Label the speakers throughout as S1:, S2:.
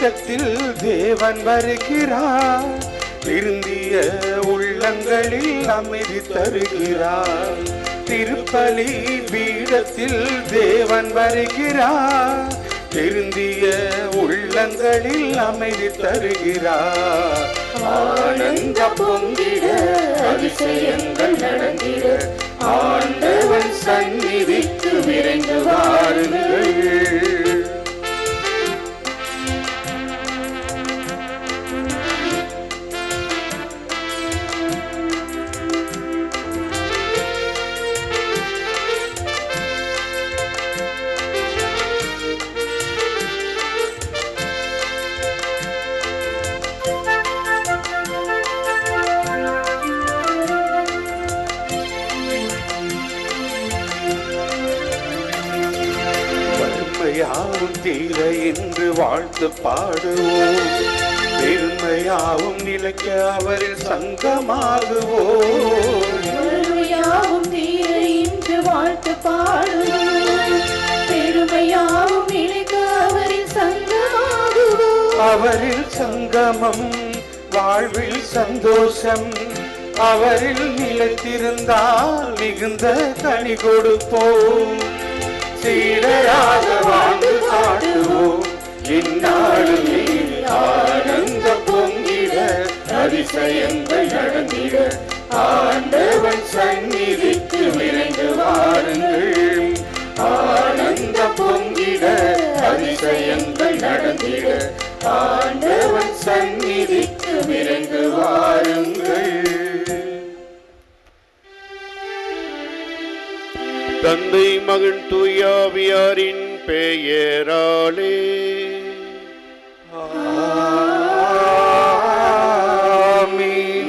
S1: பீடத்தில் தேவன் வருகிறார், திருந்திய உள்ளங்களில் அமைதி தருகிறார். திருப்பலி பீடத்தில் தேவன் வருகிறார், திருந்திய உள்ளங்களில் அமைதி தருகிறார்.
S2: ஆனந்த பொங்கிட அதிசயங்கள் நடந்திட ஆண்டவன் சந்நிதிக்கு விரைந்து வாருங்கள்.
S1: பெருமையாவும் தீர என்று வாழ்த்து பாடுவோம், பெருமையாவும் நிலைக்க அவரில் சங்கமாகுவோம்.
S2: பெருமையாவும் தீர என்று வாழ்த்து பாடுவோம், பெருமையாவும் நிலைக்க அவரில் சங்கமாகுவோம்.
S1: அவரில் சங்கமம் வாழ்வில் சந்தோஷம், அவரில் நிலைத்திருந்தால் மிகுந்த கனி கொடுப்போம். சீடராக வாழ்ந்து காட்டுவோம், இந்நாளுமே ஆனந்த பொங்கிட அதிசயங்கள் நடந்திட ஆண்டவன் சந்நிதிக்கு விரைந்து வாருங்கள். ஆனந்த பொங்கிட அதிசயங்கள் நடந்திட ஆண்டவன் சந்நிதிக்கு விரைந்து வாருங்கள்.
S3: தந்தை மகன் தூயாவியாரின் பெயராலே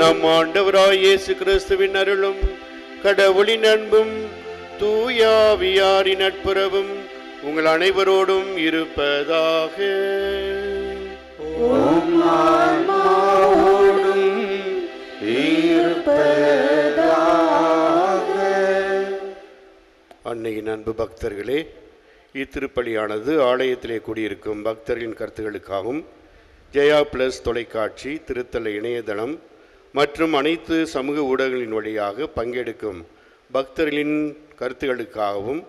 S3: நம் ஆண்டவராய் இயேசு கிறிஸ்துவின் அருளும் கடவுளின் அன்பும் தூயாவியாரின் நட்புறவும் உங்கள் அனைவரோடும் இருப்பதாக. அன்னையின் அன்பு பக்தர்களே, இத்திருப்பலியானது ஆலயத்திலே கூடியிருக்கும் பக்தர்களின் கருத்துகளுக்காகவும் ஜெயா பிளஸ் தொலைக்காட்சி, திருத்தல இணையதளம் மற்றும் அனைத்து சமூக ஊடகங்களின் வழியாக பங்கெடுக்கும் பக்தர்களின் கருத்துகளுக்காகவும்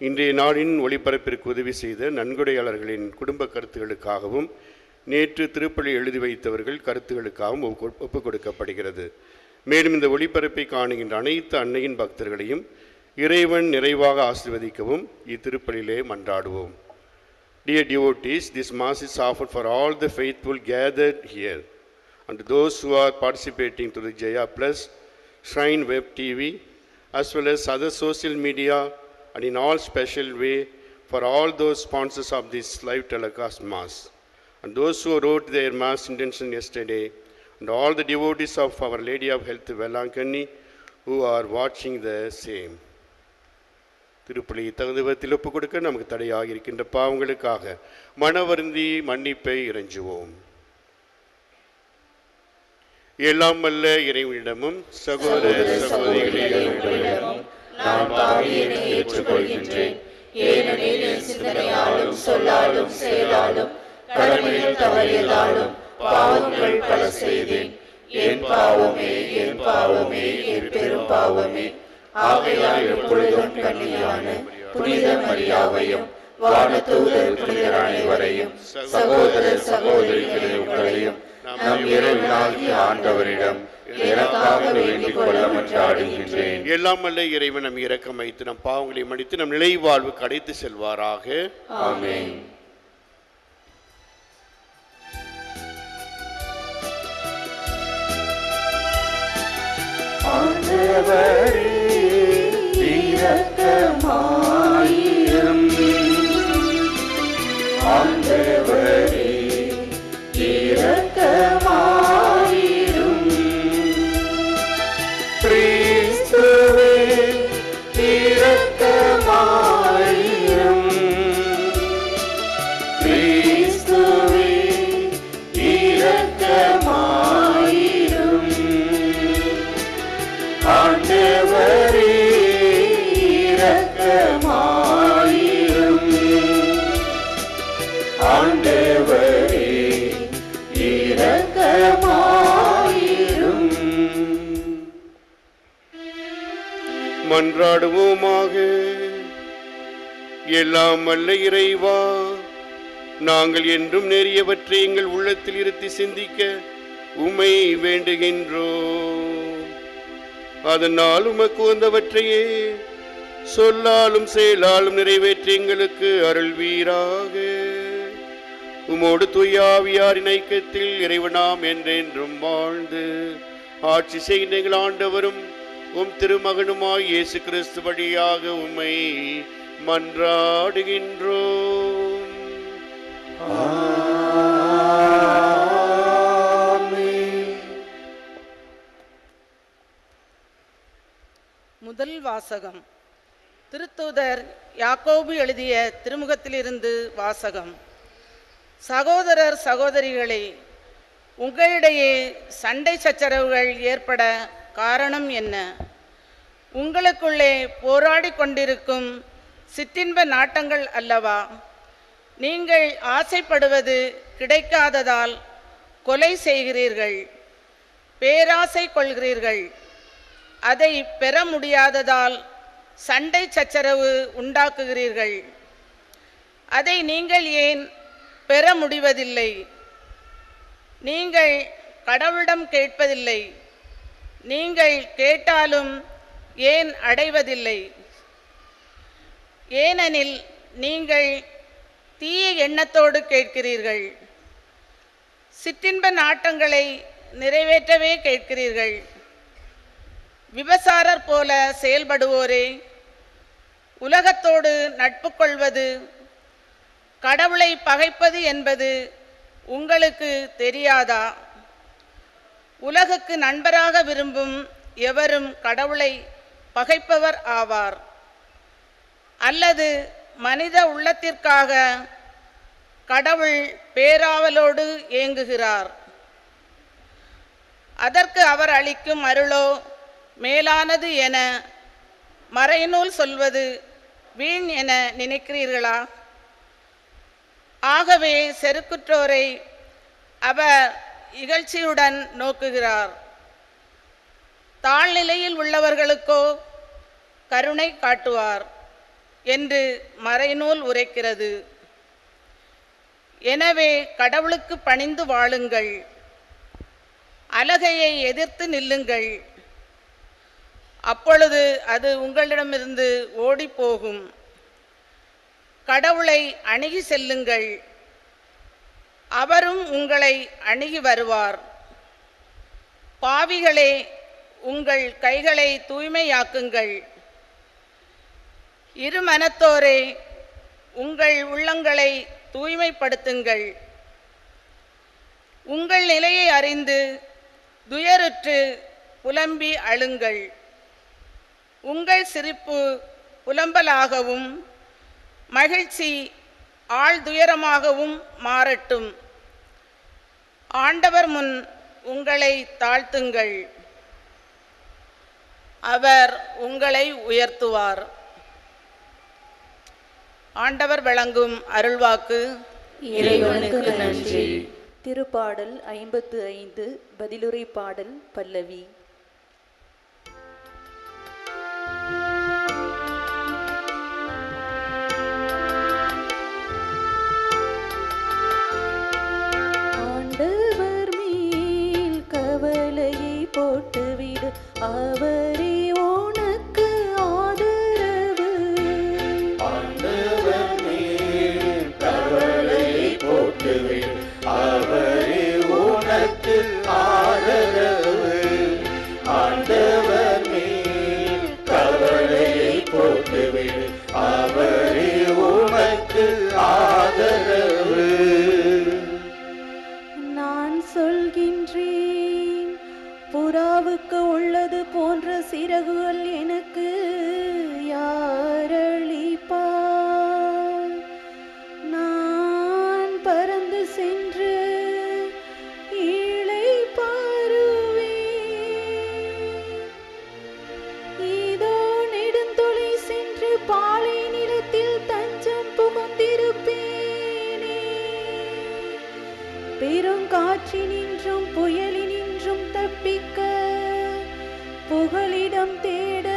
S3: இன்றைய நாளின் ஒளிபரப்பிற்கு உதவி செய்த நன்கொடையாளர்களின் குடும்ப கருத்துகளுக்காகவும் நேற்று திருப்பலி எழுதி வைத்தவர்கள் கருத்துகளுக்காகவும் ஒப்புக் கொடுக்கப்படுகிறது. மேலும் இந்த ஒளிபரப்பை காணுகின்ற அனைத்து அன்னையின் பக்தர்களையும் இறைவன் நிறைவாக ஆசீர்வதிக்கவும் இத்திருப்பலியிலே மன்றாடுவோம். Dear devotees, this Mass is offered for all the faithful gathered here and those who are participating to the Jaya Plus, Shrine Web TV, as well as other social media, and in all special way for all those sponsors of this live telecast Mass, and those who wrote their Mass intention yesterday, and all the devotees of Our Lady of Health Velankani who are watching the same. திருப்பலியை தகுந்த விதத்தில் ஒப்புக் கொடுக்க நமக்கு தடையாக இருக்கின்ற பாவங்களுக்காக மனவருந்தி மன்னிப்பை இறைஞ்சுவோம். எல்லாம் வல்ல இறைவனிடமும் சகோதர சகோதரிகளிடமும்
S2: நான் பாவியனை ஏற்றுக்கொள்கின்றேன். ஏனெனில் என் சிந்தனையாலும் சொல்லாலும் செயலாலும் கடமையில் தவறியதாலும் பாவங்கள் பல செய்தேன். என் பாவமே, என் பாவமே, என் பெரும் பாவமே. ஆகையால் எப்பொழுதும் கன்னியான புனித மரியாவையும் வானதூதர் புனிதர் அனைவரையும் சகோதர சகோதரிகளையும் நம் இறைவனாகிய ஆண்டவரிடம் எனக்காக வேண்டிக் கொள்ள மன்றாடுகின்றேன்.
S3: எல்லாம் வல்ல இறைவன் நம் இரக்கம் வைத்து நம் பாவங்களை மன்னித்து நம் நிலை வாழ்வுக்கு அழைத்து செல்வாராக.
S2: ஆமென். ஆண்டவரே இரக்கமாயிரும். ஆண்டவரே இரக்கமாயிரும். கிறிஸ்துவே இரக்கமாயிரும். கிறிஸ்துவே இரக்கமாயிரும். ஆண்டவரே இரக்கமாயிரும்.
S3: மன்றாடுவோமாக. எல்லாம் வல்ல இறைவா, நாங்கள் என்றும் நேரியவற்றை எங்கள் உள்ளத்தில் இருத்தி சிந்திக்க உம்மை வேண்டுகின்றோம். அதனால் உமக்கு வந்தவற்றையே சொல்லாலும் செயலாலும் நிறைவேற்றி எங்களுக்கு அருள்வீராக. உமோடு தூயாவியாரின் ஐக்கியத்தில் இறைவனாம் என்றென்றும் வாழ்ந்து ஆட்சி செய்கின்ற எங்கள் ஆண்டவரும் உம் திருமகனுமாய் இயேசு கிறிஸ்து வழியாக உம்மை மன்றாடுகின்றோம்.
S4: முதல் வாசகம். திருத்தூதர் யாக்கோபு எழுதிய திருமுகத்திலிருந்து வாசகம். சகோதரர் சகோதரிகளே, உங்களிடையே சண்டை சச்சரவுகள் ஏற்பட காரணம் என்ன? உங்களுக்குள்ளே போராடி கொண்டிருக்கும் சிற்றின்ப நாட்டங்கள் அல்லவா? நீங்கள் ஆசைப்படுவது கிடைக்காததால் கொலை செய்கிறீர்கள், பேராசை கொள்கிறீர்கள். அதை பெற முடியாததால் சண்டை சச்சரவு உண்டாக்குகிறீர்கள். அதை நீங்கள் ஏன் பெற முடிவதில்லை? நீங்கள் கடவுளிடம் கேட்பதில்லை. நீங்கள் கேட்டாலும் ஏன் அடைவதில்லை? ஏனெனில் நீங்கள் தீய எண்ணத்தோடு கேட்கிறீர்கள். சிற்றின்ப நாட்டங்களை நிறைவேற்றவே கேட்கிறீர்கள். விபசாரர் போல செயல்படுவோரே, உலகத்தோடு நட்பு கொள்வது, கடவுளை பகைப்பது என்பது உங்களுக்கு தெரியாதா? உலகுக்கு நண்பராக விரும்பும் எவரும் கடவுளை பகைப்பவர் ஆவார். அல்லது மனித உள்ளத்திற்காக கடவுள் பேராவலோடு ஏங்குகிறார். அதற்கு அவர் அளிக்கும் அருளோ மேலானது என மறைநூல் சொல்வது வீண் என நினைக்கிறீர்களா? ஆகவே செருக்குற்றோரை அவர் இகழ்ச்சியுடன் நோக்குகிறார். தாழ்நிலையில் உள்ளவர்களுக்கோ கருணை காட்டுவார் என்று மறைநூல் உரைக்கிறது. எனவே கடவுளுக்கு பணிந்து வாழுங்கள், அலகையை எதிர்த்து நில்லுங்கள். அப்பொழுது அது உங்களிடமிருந்து ஓடி போகும். கடவுளை அணுகி செல்லுங்கள், அவரும் உங்களை அணுகி வருவார். பாவிகளே, உங்கள் கைகளை தூய்மையாக்குங்கள். இருமனத்தோரே, உங்கள் உள்ளங்களை தூய்மைப்படுத்துங்கள். உங்கள் நிலையை அறிந்து துயருற்று புலம்பி அழுங்கள். உங்கள் சிரிப்பு புலம்பலாகவும் மகிழ்ச்சி ஆழ்துயரமாகவும் மாறட்டும். ஆண்டவர் முன் உங்களை தாழ்த்துங்கள், அவர் உங்களை உயர்த்துவார். ஆண்டவர் வழங்கும் அருள்வாக்கு.
S2: இறைவனுக்கு நன்றி.
S5: திருப்பாடல் 55 பதிலுரை பாடல் பல்லவி. ஆண்டவர் மேல் கவலையை போட்டுவிடு, அவரே உனக்கு ஆதரவு.
S2: ஆண்டவர் மேல் கவலையை போட்டுவிடு, அவரே உனக்கு ஆதரவு. ஆண்டவர் மேல் கவலையை போட்டுவிடு, அவரே உனக்கு ஆதரவு.
S5: நான் சொல்கின்றேன், புறாவுக்கு உள்ளது போன்ற சிறகுகள் எனக்கு யாரளிப்பார்? நான் பறந்து சென்று இளைப்பாறுவேன். இதோ நெடுந்தொலை சென்று பாலை நிலத்தில் தஞ்சம் புகுந்திருப்பேனே. பெருங்காற்றினின்றும் புயலினின்றும் தப்பிக்க புகலிடம் தேட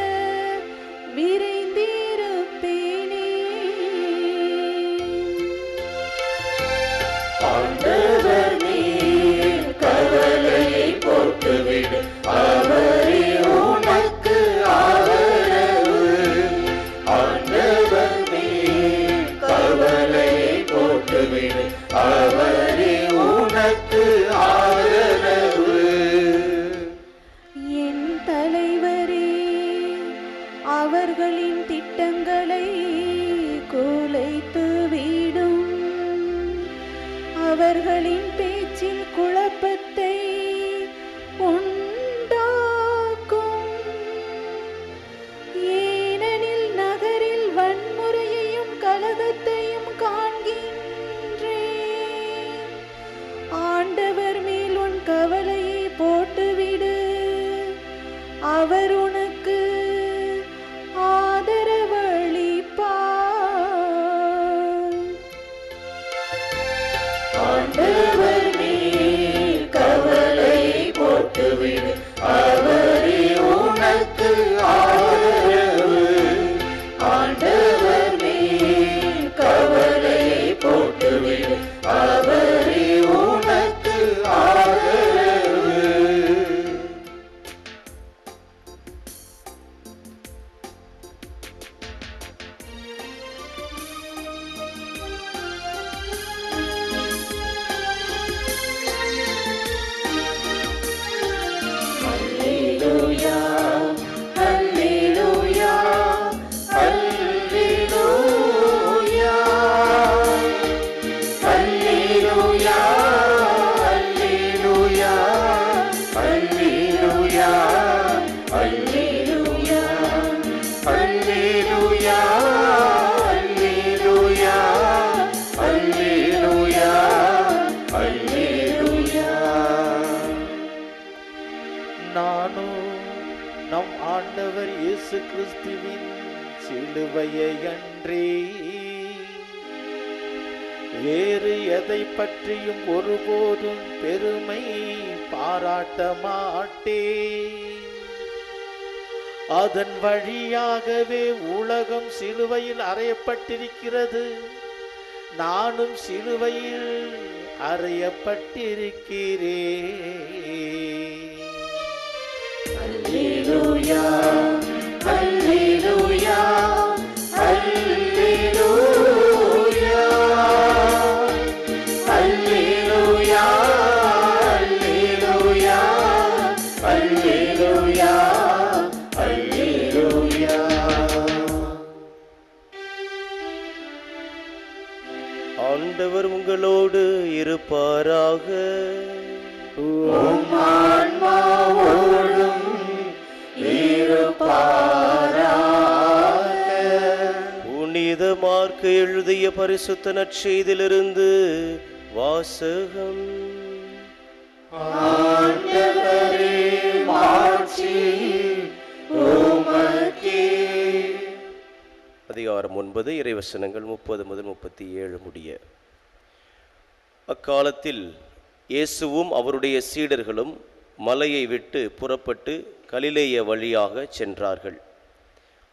S5: மக்களின் பேச்சில் குழப்பத்தை உண்டாக்கும். ஏனெனில் நகரில் வன்முறையையும் கலகத்தையும் காண்கின்றேன். ஆண்டவர் மேல் உன் கவலையை போட்டுவிடு, அவர் உனக்கு ஆதரவளிப்பார்.
S2: ஆண்டவர் மேல் கவலை போட்டுவிடு, அவரே உனக்கு ஆதரவு. ஆண்டவர் மேல் கவலை போட்டுவிடு, அவரே உனக்கு ஆதரவு. Alleluia, alleluia, alleluia, alleluia, alleluia, alleluia, alleluia, alleluia, alleluia, alleluia.
S1: நானும் நம் ஆண்டவர் இயேசு கிறிஸ்துவின் சிலுவையை அன்றி வேறு எதை பற்றியும் ஒருபோதும் பெருமை பாராட்ட மாட்டேன். அதன் வழியாகவே உலகம் சிலுவையில் அறையப்பட்டிருக்கிறது, நானும் சிலுவையில் அறையப்பட்டிருக்கிறேன்.
S2: Alleluia, alleluia, alleluia, alleluia, alleluia, alleluia, alleluia.
S6: ஆண்டவர் உங்களோடு இருப்பாராக.
S2: உம் ஆன்மாவோடும் இருப்பாராக.
S6: புனித மார்க்கு எழுதிய பரிசுத்த நற்செய்தியிலிருந்து வாசகம்.
S2: ஆண்டவரே மாட்சி உமக்கே.
S6: அதிகாரம் 9 இறைவசனங்கள் 30 முதல் 37 முடிய. அக்காலத்தில் இயேசுவும் அவருடைய சீடர்களும் மலையை விட்டு புறப்பட்டு கலிலேய வழியாக சென்றார்கள்.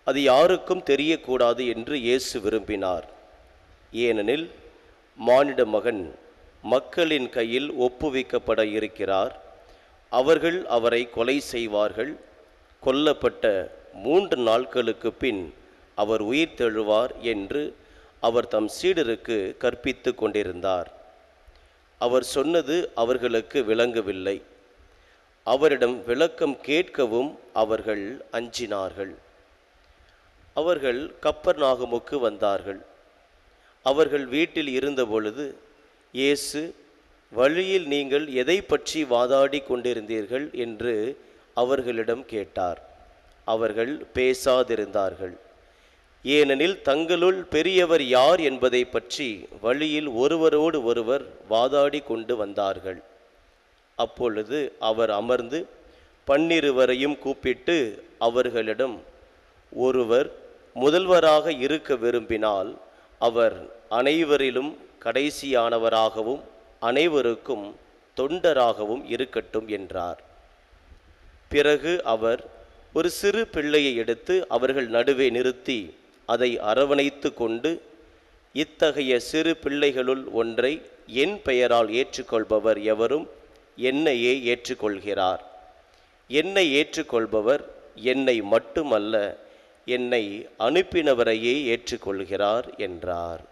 S6: அது யாருக்கும் தெரியக்கூடாது என்று இயேசு விரும்பினார். ஏனெனில் மானிட மகன் மக்களின் கையில் ஒப்புவிக்கப்பட இருக்கிறார். அவர்கள் அவரை கொலை செய்வார்கள். கொல்லப்பட்ட 3 நாட்களுக்கு பின் அவர் உயிர் தெழுவார் என்று அவர் தம் சீடருக்கு கற்பித்து கொண்டிருந்தார். அவர் சொன்னது அவர்களுக்கு விளங்கவில்லை. அவரிடம் விளக்கம் கேட்கவும் அவர்கள் அஞ்சினார்கள். அவர்கள் கப்பர்நாகுமுக்கு வந்தார்கள். அவர்கள் வீட்டில் இருந்தபொழுது இயேசு, வழியில் நீங்கள் எதை பற்றி வாதாடி கொண்டிருந்தீர்கள் என்று அவர்களிடம் கேட்டார். அவர்கள் பேசாதிருந்தார்கள். ஏனெனில் தங்களுள் பெரியவர் யார் என்பதை பற்றி வழியில் ஒருவரோடு ஒருவர் வாதாடி கொண்டு வந்தார்கள். அப்பொழுது அவர் அமர்ந்து 12 கூப்பிட்டு அவர்களிடம், ஒருவர் முதல்வராக இருக்க விரும்பினால் அவர் அனைவரிலும் கடைசியானவராகவும் அனைவருக்கும் தொண்டராகவும் இருக்கட்டும் என்றார். பிறகு அவர் ஒரு சிறு பிள்ளையை எடுத்து அவர்கள் நடுவே நிறுத்தி அதை அரவணைத்து கொண்டு, இத்தகைய சிறு பிள்ளைகளுள் ஒன்றை என் பெயரால் ஏற்றுக்கொள்பவர் எவரும் என்னையே ஏற்றுக்கொள்கிறார். என்னை ஏற்றுக்கொள்பவர் என்னை மட்டுமல்ல, என்னை அனுப்பினவரையே ஏற்றுக்கொள்கிறார் என்றார்.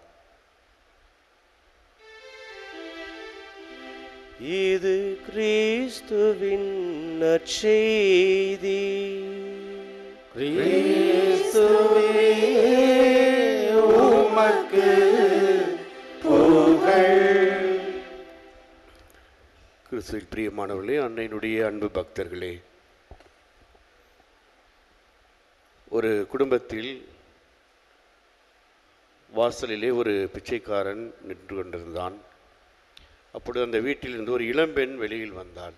S6: இது கிறிஸ்துவின் நற்செய்தி.
S2: கிறிஸ்துவே உமக்கு புகழ்.
S3: கிறிஸ்துவில் பிரியமானவர்களே, அன்னையினுடைய அன்பு பக்தர்களே, ஒரு குடும்பத்தில் வாசலிலே ஒரு பிச்சைக்காரன் நின்று கொண்டிருந்தான். அப்பொழுது அந்த வீட்டிலிருந்து ஒரு இளம்பெண் வெளியில் வந்தாள்.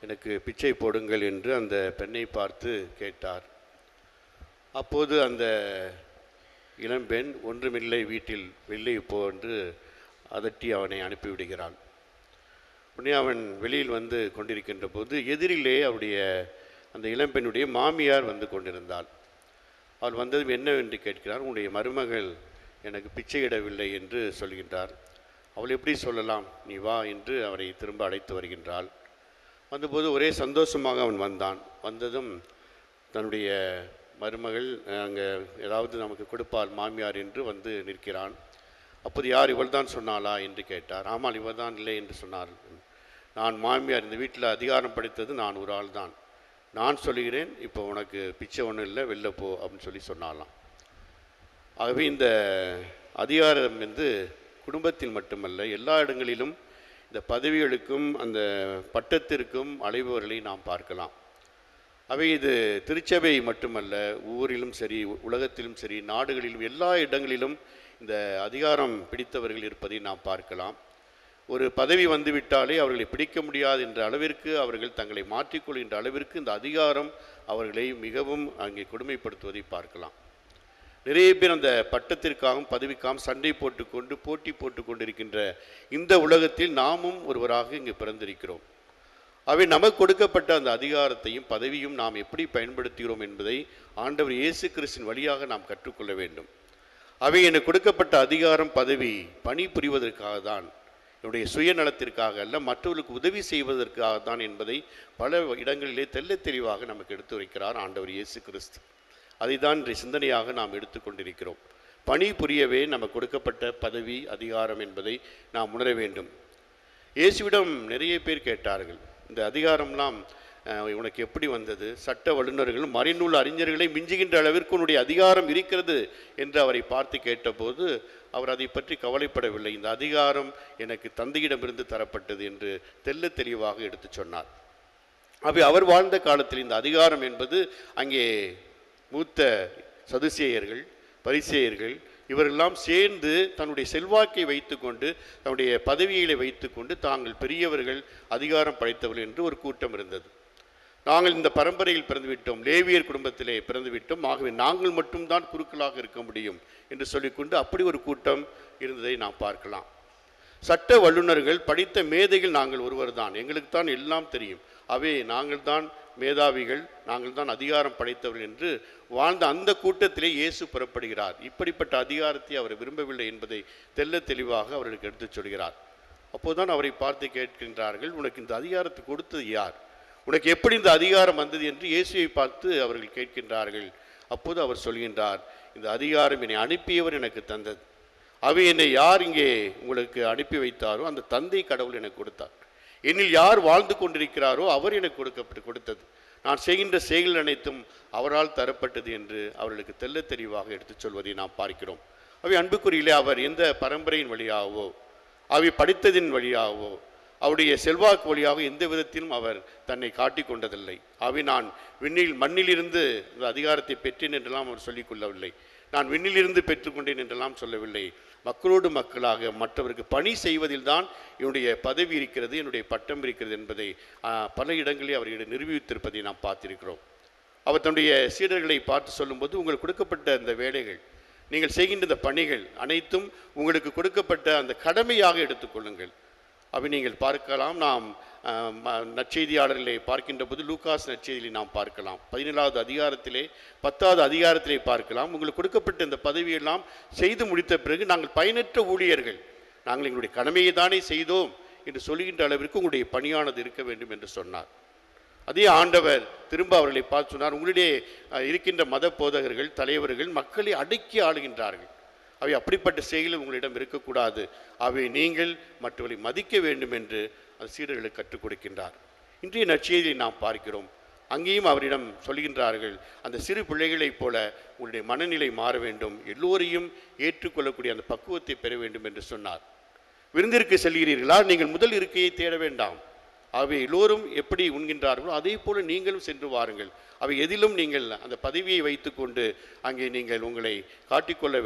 S3: எனக்கு பிச்சை போடுங்கள் என்று அந்த பெண்ணை பார்த்து கேட்டார். அப்போது அந்த இளம்பெண் ஒன்றுமில்லை, வீட்டில் வெளியே போ என்று அதட்டி அவனை அனுப்பிவிடுகிறாள். உடனே அவன் வெளியில் வந்து கொண்டிருக்கின்ற போது எதிரிலே அவருடைய அந்த இளம்பெண்ணுடைய மாமியார் வந்து கொண்டிருந்தாள். அவள் வந்ததும் என்னவென்று கேட்கிறார். உன்னுடைய மருமகள் எனக்கு பிச்சையிடவில்லை என்று சொல்கின்றார். அவள் எப்படி சொல்லலாம், நீ வா என்று அவரை திரும்ப அழைத்து வருகின்றாள். வந்தபோது ஒரே சந்தோஷமாக அவன் வந்தான். வந்ததும் தன்னுடைய மருமகள் அங்கே ஏதாவது நமக்கு கொடுப்பாள் மாமியார் என்று வந்து நிற்கிறான். அப்போது யார், இவள் தான் சொன்னாளா என்று கேட்டார். ஆமாம், இவள் தான் இல்லை என்று சொன்னார். நான் மாமியார், இந்த வீட்டில் அதிகாரம் படைத்தது நான் ஒரு ஆள் தான், நான் சொல்லுகிறேன், இப்போ உனக்கு பிச்சை ஒன்றும் இல்லை, வெளில போ அப்படின்னு சொல்லி சொன்னாலாம். ஆகவே இந்த அதிகாரம் வந்து குடும்பத்தில் மட்டுமல்ல, எல்லா இடங்களிலும் இந்த பதவிகளுக்கும் அந்த பட்டத்திற்கும் அலைபவர்களை நாம் பார்க்கலாம். அவை இது திருச்சபை மட்டுமல்ல, ஊரிலும் சரி, உலகத்திலும் சரி, நாடுகளிலும் எல்லா இடங்களிலும் இந்த அதிகாரம் பிடித்தவர்கள் இருப்பதை நாம் பார்க்கலாம். ஒரு பதவி வந்துவிட்டாலே அவர்களை பிடிக்க முடியாது என்ற அளவிற்கு அவர்கள் தங்களை மாற்றிக்கொள்கின்ற அளவிற்கு இந்த அதிகாரம் அவர்களை மிகவும் அங்கே கொடுமைப்படுத்துவதை பார்க்கலாம். நிறைய பேர் அந்த பட்டத்திற்காகவும் பதவிக்காகவும் சண்டை போட்டுக்கொண்டு போட்டி போட்டு கொண்டிருக்கின்ற இந்த உலகத்தில் நாமும் ஒருவராக இங்கு பிறந்திருக்கிறோம். அவை நமக்கு கொடுக்கப்பட்ட அந்த அதிகாரத்தையும் பதவியும் நாம் எப்படி பயன்படுத்துகிறோம் என்பதை ஆண்டவர் இயேசு கிறிஸ்துவின் வழியாக நாம் கற்றுக்கொள்ள வேண்டும். அவை எனக்கு கொடுக்கப்பட்ட அதிகாரம் பதவி பணி புரிவதற்காக தான், என்னுடைய சுயநலத்திற்காக அல்ல, மற்றவர்களுக்கு உதவி செய்வதற்காக தான் என்பதை பல இடங்களிலே தெல்ல தெளிவாக நமக்கு எடுத்து வைக்கிறார் ஆண்டவர் இயேசு கிறிஸ்து. அதை தான் இன்றைய சிந்தனையாக நாம் எடுத்துக்கொண்டிருக்கிறோம். பணி புரியவே நமக்கு கொடுக்கப்பட்ட பதவி அதிகாரம் என்பதை நாம் உணர வேண்டும். இயேசுவிடம் நிறைய பேர் கேட்டார்கள், இந்த அதிகாரம்லாம் உனக்கு எப்படி வந்தது? சட்ட வல்லுநர்கள் மறைநூல் அறிஞர்களை மிஞ்சுகின்ற அளவிற்கு உன்னுடைய அதிகாரம் இருக்கிறது என்று அவரை பார்த்து கேட்டபோது அவர் அதை பற்றி கவலைப்படவில்லை. இந்த அதிகாரம் எனக்கு தந்தையிடமிருந்து தரப்பட்டது என்று தெல்ல தெளிவாக எடுத்து சொன்னார். அவர் வாழ்ந்த காலத்தில் இந்த அதிகாரம் என்பது அங்கே மூத்த சதுசேயர்கள், பரிசேயர்கள் இவரெல்லாம் சேர்ந்து தன்னுடைய செல்வாக்கை வைத்துக்கொண்டு, தன்னுடைய பதவிகளை வைத்துக்கொண்டு தாங்கள் பெரியவர்கள், அதிகாரம் படைத்தவர்கள் என்று ஒரு கூட்டம் இருந்தது. நாங்கள் இந்த பரம்பரையில் பிறந்துவிட்டோம், லேவியர் குடும்பத்திலே பிறந்துவிட்டோம், ஆகவே நாங்கள் மட்டும்தான் குருக்களாக இருக்க முடியும் என்று சொல்லிக்கொண்டு அப்படி ஒரு கூட்டம் இருந்ததை நாம் பார்க்கலாம். சட்ட வல்லுநர்கள், படித்த மேதைகள் நாங்கள் ஒருவர் தான், எங்களுக்கு தான் எல்லாம் தெரியும், அவே நாங்கள் தான் மேதாவிகள், நாங்கள் தான் அதிகாரம் படைத்தவர்கள் என்று வாழ்ந்த அந்த கூட்டத்திலே இயேசு புறப்படுகிறார். இப்படிப்பட்ட அதிகாரத்தை அவர் விரும்பவில்லை என்பதை தெல்ல தெளிவாக அவர்களுக்கு எடுத்துச் சொல்கிறார். அப்போதுதான் அவரை பார்த்து கேட்கின்றார்கள், உனக்கு இந்த அதிகாரத்தை கொடுத்தது யார்? உனக்கு எப்படி இந்த அதிகாரம் வந்தது என்று இயேசுவை பார்த்து அவர்கள் கேட்கின்றார்கள். அப்போது அவர் சொல்கின்றார், இந்த அதிகாரம் என்னை அனுப்பியவர் எனக்கு தந்தது. அவை என்னை யார் இங்கே உங்களுக்கு அனுப்பி வைத்தாரோ அந்த தந்தை கடவுள் எனக்கு கொடுத்தார். என்னில் யார் வாழ்ந்து கொண்டிருக்கிறாரோ அவர் எனக்கு கொடுத்தது. நான் செய்கின்ற செயல்கள் அனைத்தும் அவரால் தரப்பட்டது என்று அவர்களுக்கு தெல்ல தெளிவாக எடுத்துச் சொல்வதை நாம் பார்க்கிறோம். அவை அன்புக்குறியிலே அவர் எந்த பரம்பரையின் வழியாகவோ, அவை படித்ததின் வழியாகவோ, அவருடைய செல்வாக்கு வழியாக எந்த விதத்திலும் அவர் தன்னை காட்டிக் கொண்டதில்லை. அவை நான் மண்ணிலிருந்து இந்த அதிகாரத்தை பெற்றேன் என்றெல்லாம் அவர் சொல்லிக் கொள்ளவில்லை. நான் விண்ணிலிருந்து பெற்றுக்கொண்டேன் என்றெல்லாம் சொல்லவில்லை. மக்களோடு மக்களாக மற்றவருக்கு பணி செய்வதில் தான் என்னுடைய பதவி இருக்கிறது, என்னுடைய பட்டம் இருக்கிறது என்பதை பல இடங்களில் அவர் நிரூபித்திருப்பதை நாம் பார்த்திருக்கிறோம். அவர் தன்னுடைய சீடர்களை பார்த்து சொல்லும்போது, உங்களுக்கு கொடுக்கப்பட்ட அந்த வேலைகள், நீங்கள் செய்கின்ற இந்த பணிகள் அனைத்தும் உங்களுக்கு கொடுக்கப்பட்ட அந்த கடமையாக எடுத்துக்கொள்ளுங்கள். அவை நீங்கள் பார்க்கலாம். நாம் நற்செய்தியாளர்களை பார்க்கின்ற போது லூகாஸ் நற்செய்தியை நாம் பார்க்கலாம். 17வது அதிகாரத்திலே 10வது அதிகாரத்திலே பார்க்கலாம். உங்களுக்கு கொடுக்கப்பட்ட இந்த பதவியெல்லாம் செய்து முடித்த பிறகு நாங்கள் பயனற்ற ஊழியர்கள், நாங்கள் எங்களுடைய கடமையை தானே செய்தோம் என்று சொல்கின்ற அளவிற்கு உங்களுடைய பணியானது இருக்க வேண்டும் என்று சொன்னார். அதே ஆண்டவர் திரும்ப அவர்களை பார்த்து சொன்னார், உங்களிடையே இருக்கின்ற மத போதகர்கள், தலைவர்கள் மக்களை அடக்கி ஆளுகின்றார்கள். அவை அப்படிப்பட்ட செயல்கள் உங்களிடம் இருக்கக்கூடாது. அவை நீங்கள் மற்றவர்களை மதிக்க வேண்டும் என்று அந்த சீடர்களுக்கு கற்றுக் கொடுக்கின்றார். இன்றைய நற்செய்தியை நாம் பார்க்கிறோம். அங்கேயும் அவரிடம் சொல்கின்றார்கள், அந்த சிறு பிள்ளைகளைப் போல உங்களுடைய மனநிலை மாற வேண்டும், எல்லோரையும் ஏற்றுக்கொள்ளக்கூடிய அந்த பக்குவத்தை பெற வேண்டும் என்று சொன்னார். விருந்திற்கு செல்கிறீர்களா? நீங்கள் முதல் இருக்கையை தேட வேண்டாம், அவை எல்லோரும் எப்படி உண்கின்றார்களோ அதே போல நீங்களும் சென்று வாருங்கள். அவை எதிலும் நீங்கள் அந்த பதவியை வைத்துக்கொண்டு அங்கே நீங்கள் உங்களை காட்டிக்கொள்ள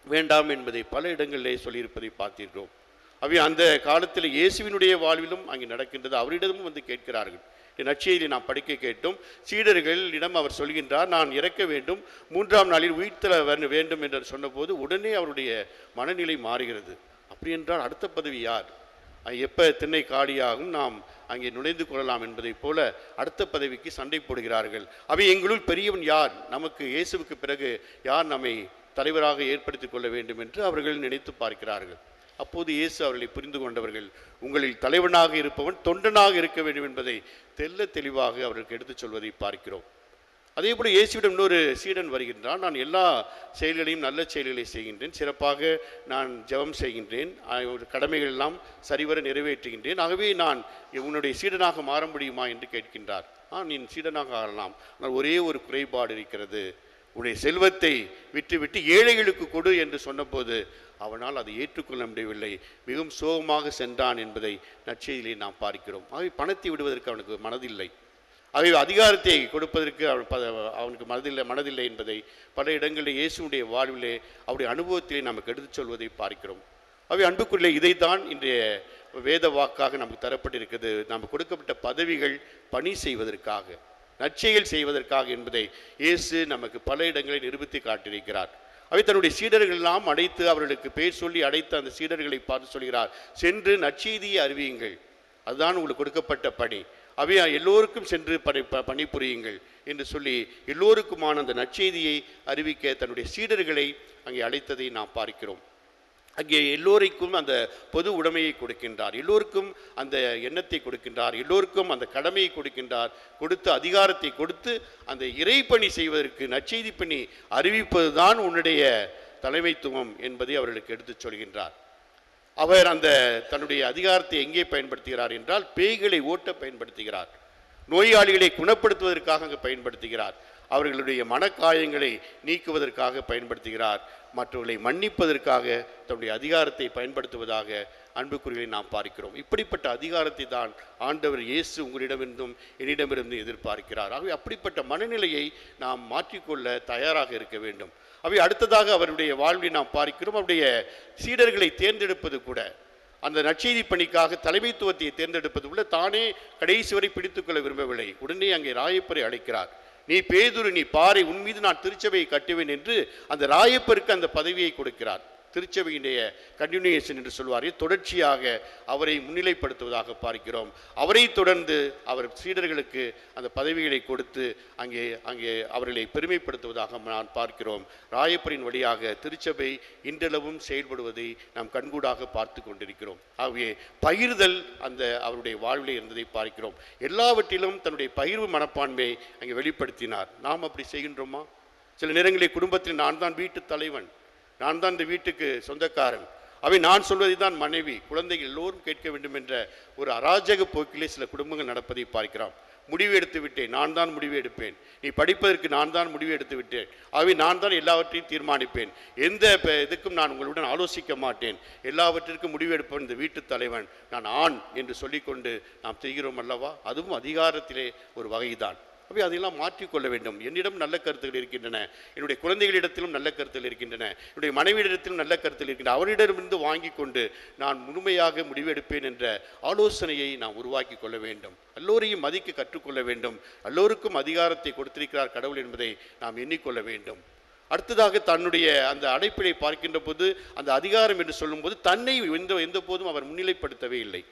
S3: வேண்டாம் என்பதை பல இடங்களிலே சொல்லியிருப்பதை பார்த்திருக்கிறோம். அவை அந்த காலத்தில் இயேசுவினுடைய வாழ்விலும் அங்கே நடக்கின்றது. அவரிடமும் வந்து கேட்கிறார்கள். நற்செய்தியை நாம் படிக்க கேட்டோம். சீடர்களிடம் அவர் சொல்கின்றார், நான் இறக்க வேண்டும், 3ஆம் நாளில் உயிர்த்தெழ வேண்டும் என்று சொன்னபோது உடனே அவருடைய மனநிலை மாறுகிறது. அப்படி என்றால் அடுத்த பதவி யார்? எப்போ திண்ணை காலியாகும் நாம் அங்கே நுழைந்து கொள்ளலாம் என்பதைப் போல அடுத்த பதவிக்கு சண்டை போடுகிறார்கள். அவை எங்களுள் பெரியவன் யார்? நமக்கு இயேசுவுக்கு பிறகு யார் நம்மை தலைவராக ஏற்படுத்தி கொள்ள வேண்டும் என்று அவர்கள் நினைத்து பார்க்கிறார்கள். அப்போது இயேசு அவர்களை புரிந்து கொண்டவர்கள், உங்களில் தலைவனாக இருப்பவன் தொண்டனாக இருக்க வேண்டும் என்பதை தெல்ல தெளிவாக அவர்களுக்கு எடுத்துச் சொல்வதை பார்க்கிறோம். அதே போல இயேசுவிடம் இன்னொரு சீடன் வருகின்றான். நான் எல்லா செயல்களையும் நல்ல செயல்களை செய்கின்றேன், சிறப்பாக நான் ஜெபம் செய்கின்றேன், கடமைகள் எல்லாம் சரிவர நிறைவேற்றுகின்றேன், ஆகவே நான் உன்னுடைய சீடனாக மாற முடியுமா என்று கேட்கின்றார். நீ சீடனாக ஆகலாம், ஆனால் ஒரே ஒரு குறைபாடு இருக்கிறது, உன்னுடைய செல்வத்தை விட்டுவிட்டு ஏழைகளுக்கு கொடு என்று சொன்னபோது அவனால் அதை ஏற்றுக்கொள்ள முடியவில்லை, மிகவும் சோகமாக சென்றான் என்பதை நற்செய்தியிலே நாம் பார்க்கிறோம். ஆகவே பணத்தை விடுவதற்கு அவனுக்கு மனதில்லை, ஆகவே அதிகாரத்தை கொடுப்பதற்கு அவனுக்கு மனதில்லை என்பதை பல இடங்களில் இயேசுடைய வாழ்விலே அவருடைய அனுபவத்திலே நமக்கு எடுத்துச் சொல்வதை பார்க்கிறோம். ஆகவே அன்புக்குள்ளே இதைத்தான் இன்றைய வேத வாக்காக நமக்கு தரப்பட்டிருக்கிறது. நமக்கு கொடுக்கப்பட்ட பதவிகள் பணி செய்வதற்காக, நற்செயல் செய்வதற்காக என்பதை இயேசு நமக்கு பல இடங்களில் நிரூபித்து காட்டியிருக்கிறார். அவை தன்னுடைய சீடர்கள் எல்லாம் அடைத்து அவர்களுக்கு பேர் சொல்லி அடைத்த அந்த சீடர்களை பார்த்து சொல்கிறார், சென்று நற்செய்தியை அறிவியுங்கள், அதுதான் உங்களுக்கு கொடுக்கப்பட்ட பணி, அவை எல்லோருக்கும் சென்று பணிபுரியுங்கள் என்று சொல்லி எல்லோருக்குமான அந்த நற்செய்தியை அறிவிக்க தன்னுடைய சீடர்களை அங்கே அழைத்ததை நாம் பார்க்கிறோம். அங்கே எல்லோருக்கும் அந்த பொது உடைமையை கொடுக்கின்றார், எல்லோருக்கும் அந்த எண்ணத்தை கொடுக்கின்றார், எல்லோருக்கும் அந்த கடமையை கொடுக்கின்றார், கொடுத்து அதிகாரத்தை கொடுத்து அந்த இறைப்பணி செய்வதற்கு, நற்செய்தி பணி அறிவிப்பது தான் உன்னுடைய தலைமைத்துவம் என்பதை அவர்களுக்கு எடுத்துச் சொல்கின்றார். அவர் அந்த தன்னுடைய அதிகாரத்தை எங்கே பயன்படுத்துகிறார் என்றால் பேய்களை ஓட்ட பயன்படுத்துகிறார், நோயாளிகளை குணப்படுத்துவதற்காக அங்கு பயன்படுத்துகிறார், அவர்களுடைய மனக்காயங்களை நீக்குவதற்காக பயன்படுத்துகிறார், மற்றவர்களை மன்னிப்பதற்காக தன்னுடைய அதிகாரத்தை பயன்படுத்துவதாக அன்புக்குறிகளை நாம் பார்க்கிறோம். இப்படிப்பட்ட அதிகாரத்தை தான் ஆண்டவர் இயேசு உங்களிடமிருந்தும் என்னிடமிருந்தும் எதிர்பார்க்கிறார். ஆகவே அப்படிப்பட்ட மனநிலையை நாம் மாற்றிக்கொள்ள தயாராக இருக்க வேண்டும். அவை அடுத்ததாக அவருடைய வாழ்வில் நாம் பார்க்கிறோம். அவருடைய சீடர்களை தேர்ந்தெடுப்பது கூட, அந்த நற்செய்தி பணிக்காக தலைமைத்துவத்தை தேர்ந்தெடுப்பது கூட தானே கடைசி வரை பிடித்துக்கொள்ள விரும்பவில்லை. உடனே அங்கே ராயப்பரை அழைக்கிறார். நீ பேதுரு, நீ பாறை, உன் மீது நான் திருச்சபையை கட்டுவேன் என்று அந்த ராயப்பருக்கு அந்த பதவியை கொடுக்கிறார். திருச்சபையினுடைய கண்டினியூஷன் என்று சொல்வார், தொடர்ச்சியாக அவரை முன்னிலைப்படுத்துவதாக பார்க்கிறோம். அவரை தொடர்ந்து அவர் சீடர்களுக்கு அந்த பதவிகளை கொடுத்து அங்கே அவர்களை பெருமைப்படுத்துவதாக நாம் பார்க்கிறோம். ராயப்பரின் வழியாக திருச்சபை இன்றளவும் செயல்படுவதை நாம் கண்கூடாக பார்த்து கொண்டிருக்கிறோம். ஆகவே பகிர்தல் அந்த அவருடைய வாழ்விலே இருந்ததை பார்க்கிறோம். எல்லாவற்றிலும் தன்னுடைய பகிர்வு மனப்பான்மையை அங்கே வெளிப்படுத்தினார். நாம் அப்படி செய்கின்றோமா? சில நேரங்களில் குடும்பத்தில் நான் தான் வீட்டு தலைவன், நான் தான் இந்த வீட்டுக்கு சொந்தக்காரன், அவை நான் சொல்வதை தான் மனைவி, குழந்தைகள் எல்லோரும் கேட்க வேண்டும் என்ற ஒரு அராஜக போக்கிலே சில குடும்பங்கள் நடப்பதை பார்க்கிறோம். முடிவு எடுத்து விட்டேன், நான் தான் முடிவு எடுப்பேன், நீ படிப்பதற்கு நான் தான் முடிவு எடுத்து விட்டேன், அவை நான் தான் எல்லாவற்றையும் தீர்மானிப்பேன், எந்த இதுக்கும் நான் உங்களுடன் ஆலோசிக்க மாட்டேன், எல்லாவற்றிற்கும் முடிவு எடுப்பேன் இந்த வீட்டு தலைவன், நான் ஆண் என்று சொல்லிக்கொண்டு நாம் செய்கிறோம் அல்லவா? அதுவும் அதிகாரத்திலே ஒரு வகைதான். அவை அதெல்லாம் மாற்றிக்கொள்ள வேண்டும். என்னிடம் நல்ல கருத்துக்கள் இருக்கின்றன, என்னுடைய குழந்தைகளிடத்திலும் நல்ல கருத்துகள் இருக்கின்றன, என்னுடைய மனைவியிடத்திலும் நல்ல கருத்துகள் இருக்கின்றன, அவரிடமிருந்து வாங்கி கொண்டு நான் முழுமையாக முடிவெடுப்பேன் என்ற ஆலோசனையை நாம் உருவாக்கி கொள்ள வேண்டும். எல்லோரையும் மதிக்க கற்றுக்கொள்ள வேண்டும். எல்லோருக்கும் அதிகாரத்தை கொடுத்திருக்கிறார் கடவுள் என்பதை நாம் எண்ணிக்கொள்ள வேண்டும். அடுத்ததாக தன்னுடைய அந்த அடைப்பினை பார்க்கின்ற போது அந்த அதிகாரம் என்று சொல்லும்போது தன்னை எந்த போதும் அவர் முன்னிலைப்படுத்தவே இல்லை.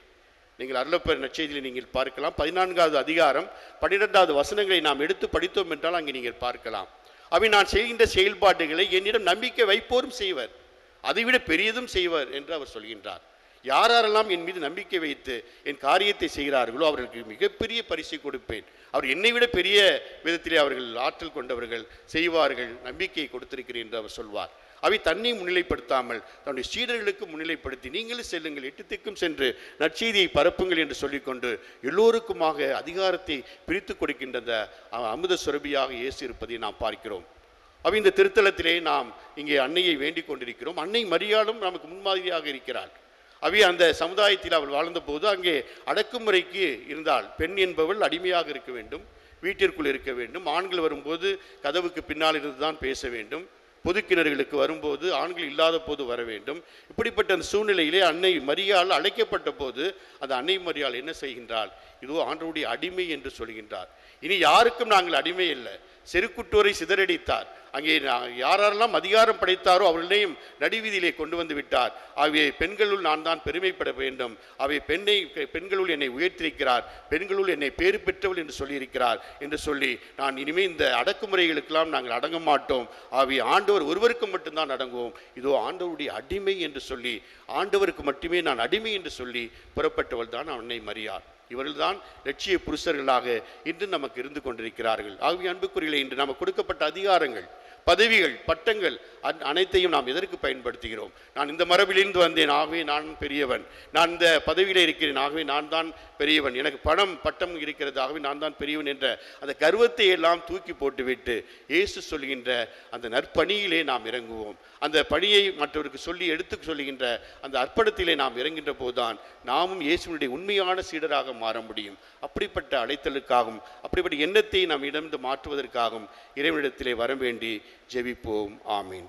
S3: நீங்கள் அருளப்பர் நற்செய்தியில் நீங்கள் பார்க்கலாம். 14வது அதிகாரம் 12வது வசனங்களை நாம் எடுத்து படித்தோம் என்றால் அங்கே நீங்கள் பார்க்கலாம். அவை நான் செய்கின்ற செயல்பாடுகளை என்னிடம் நம்பிக்கை வைப்போரும் செய்வர், அதைவிட பெரியதும் செய்வர் என்று அவர் சொல்கின்றார். யாரெல்லாம் என் மீது நம்பிக்கை வைத்து என் காரியத்தை செய்கிறார்களோ அவர்களுக்கு மிகப்பெரிய பரிசை கொடுப்பேன். அவர் என்னை விட பெரிய விதத்திலே அவர்கள் ஆற்றல் கொண்டவர்கள் செய்வார்கள், நம்பிக்கையை கொடுத்திருக்கிறேன் என்று அவர் சொல்வார். அவை தன்னை முன்னிலைப்படுத்தாமல் தன்னுடைய சீடர்களுக்கு முன்னிலைப்படுத்தி நீங்களும் செல்லுங்கள், 8 திக்கும் சென்று நற்செய்தியை பரப்புங்கள் என்று சொல்லிக்கொண்டு எல்லோருக்குமாக அதிகாரத்தை பிரித்து கொடுக்கின்ற அந்த அமுத சுரபியாக இயேசு இருப்பதை நாம் பார்க்கிறோம். அவை இந்த திருத்தலத்திலே நாம் இங்கே அன்னையை வேண்டிக் கொண்டிருக்கிறோம். அன்னை மரியாளும் நமக்கு முன்மாதிரியாக இருக்கிறாள். அந்த சமுதாயத்தில் அவள் வாழ்ந்த போது அங்கே அடக்குமுறைக்கு இருந்தால் பெண் என்பவள் அடிமையாக இருக்க வேண்டும், வீட்டிற்குள் இருக்க வேண்டும். ஆண்கள் வரும்போது கதவுக்கு பின்னால் இருந்து தான் பேச வேண்டும். பொது கிணறுகளுக்கு வரும்போது ஆண்கள் இல்லாத போது வர வேண்டும். இப்படிப்பட்ட அந்த சூழ்நிலையிலே அன்னை மரியாள் அழைக்கப்பட்ட போது அந்த அன்னை மரியாள் என்ன செய்கின்றாள்? இதோ ஆண்டவருடைய அடிமை என்று சொல்கின்றார். இனி யாருக்கும் நாங்கள் அடிமை இல்லை. செருக்குற்றோரை சிதறடித்தார். அங்கே யாரெல்லாம் அதிகாரம் படைத்தாரோ அவர்களையும் நடுவீதியிலே கொண்டு வந்து விட்டார். ஆகவே பெண்களுள் நான் தான் பெருமைப்பட வேண்டும். பெண்களுள் என்னை உயர்த்திருக்கிறார், பெண்களுள் என்னை பேறு பெற்றவள் என்று சொல்லியிருக்கிறார் என்று சொல்லி நான் இனிமேல் இந்த அடக்குமுறைகளுக்கெல்லாம் நாங்கள் அடங்க மாட்டோம். ஆகவே ஆண்டவர் ஒருவருக்கு மட்டும்தான் அடங்குவோம். இதோ ஆண்டவருடைய அடிமை என்று சொல்லி, ஆண்டவருக்கு மட்டுமே நான் அடிமை என்று சொல்லி புறப்பட்டவள் தான் அன்னை மரியாள். இவர்கள்தான் லட்சிய புருஷர்களாக இன்று நமக்கு இருந்து கொண்டிருக்கிறார்கள். ஆகவே அன்புக்குரியவர்களே, இன்று நமக்கு கொடுக்கப்பட்ட அதிகாரங்கள், பதவிகள், பட்டங்கள் அனைத்தையும் நாம் எதற்கு பயன்படுத்துகிறோம்? நான் இந்த மரபிலிருந்து வந்தேன், ஆகவே நான் பெரியவன். நான் இந்த பதவியில் இருக்கிறேன், ஆகவே நான் தான் பெரியவன். எனக்கு பணம் பட்டம் இருக்கிறது, ஆகவே நான் தான் பெரியவன் என்ற அந்த கர்வத்தை எல்லாம் தூக்கி போட்டுவிட்டு இயேசு சொல்கின்ற அந்த நற்பணியிலே நாம் இறங்குவோம். அந்த பணியை மற்றவருக்கு சொல்லி எடுத்து சொல்லுகின்ற அந்த அர்ப்பணத்திலே நாம் இறங்கின்ற போதுதான் நாமும் இயேசுவினுடைய உண்மையான சீடராக மாற முடியும். அப்படிப்பட்ட அழைத்தலுக்காகவும் அப்படிப்பட்ட எண்ணத்தை நாம் இடமிருந்து மாற்றுவதற்காகவும் இறைவனிடத்திலே வர வேண்டி ஜெபிப்போம். ஆமீன்.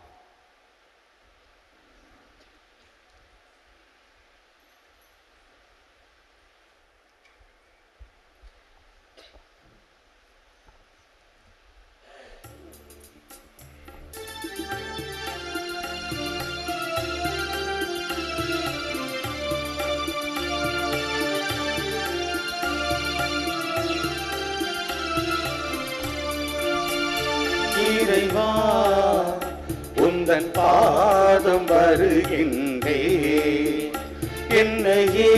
S2: இறைவா, உந்தன் பாதம் வருகின்றே, என்னையே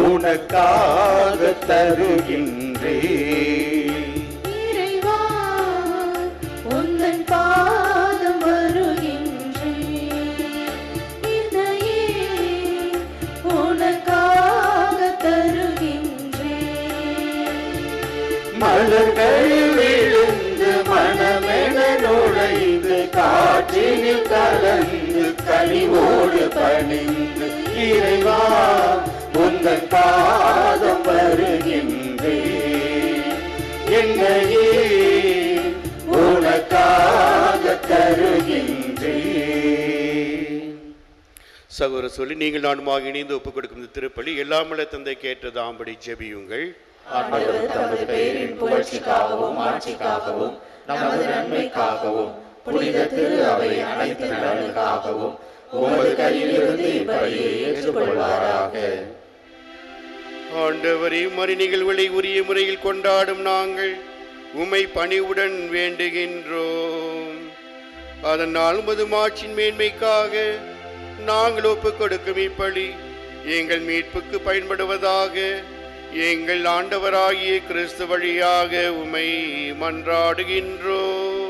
S2: உனக்காக தருகின்றே.
S5: இறைவா, உந்தன் பாதம் வருகின்றே, என்னையே உனக்காக தருகின்றே.
S2: மலர்கள் விழுந்து மனமென நுழைந்து காற்றினில் கலந்து கனிவோடு பணிந்து, இறைவா உந்தன் பாதம் வருகின்றே, என்னையே உனக்காக தருகின்றே.
S3: சகோதர சொல்லி நீங்கள் நானுமாக இணைந்து ஒப்புக் கொடுக்கும் இந்த திருப்பலி எல்லாமல்ல தந்தை கேட்டதாம்படி ஜெபியுங்கள்.
S2: ஆண்டவர் தமது பெயரின் புகழ்ச்சிக்காகவும் ஆட்சிக்காகவும் நமது நன்மைக்காகவும் புனித திரு அவை அனைத்து நலனுக்காகவும் உமது கையிலிருந்து இப்பலியை ஏற்றுக்கொள்வாராக.
S3: ஆண்டவரே, மறு நிகழ்வுகளை உரிய முறையில் கொண்டாடும் நாங்கள் உம்மை பணிவுடன் வேண்டுகின்றோம். அதனால் உமது மாட்சியின் மேன்மைக்காக நாங்கள் ஒப்புக் கொடுக்கும் இப்பலி எங்கள் மீட்புக்கு பயன்படுவதாக எங்கள் ஆண்டவராகிய கிறிஸ்து வழியாக உம்மை மன்றாடுகின்றோம்.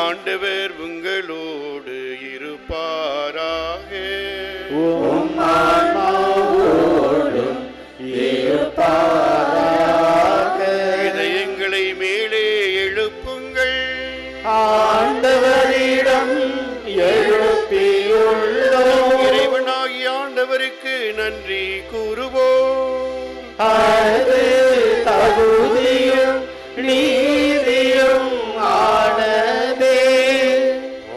S3: ஆண்டவர் உங்களோடு இருப்பாராக. இதயங்களை மேலே எழுப்புங்கள்.
S2: ஆண்டவரிடம் எழுப்பியுள்ளோம்.
S3: இறைவனாகிய ஆண்டவருக்கு நன்றி கூறுவோம்.
S2: அது தகுதியும் நீதியும் ஆனதே.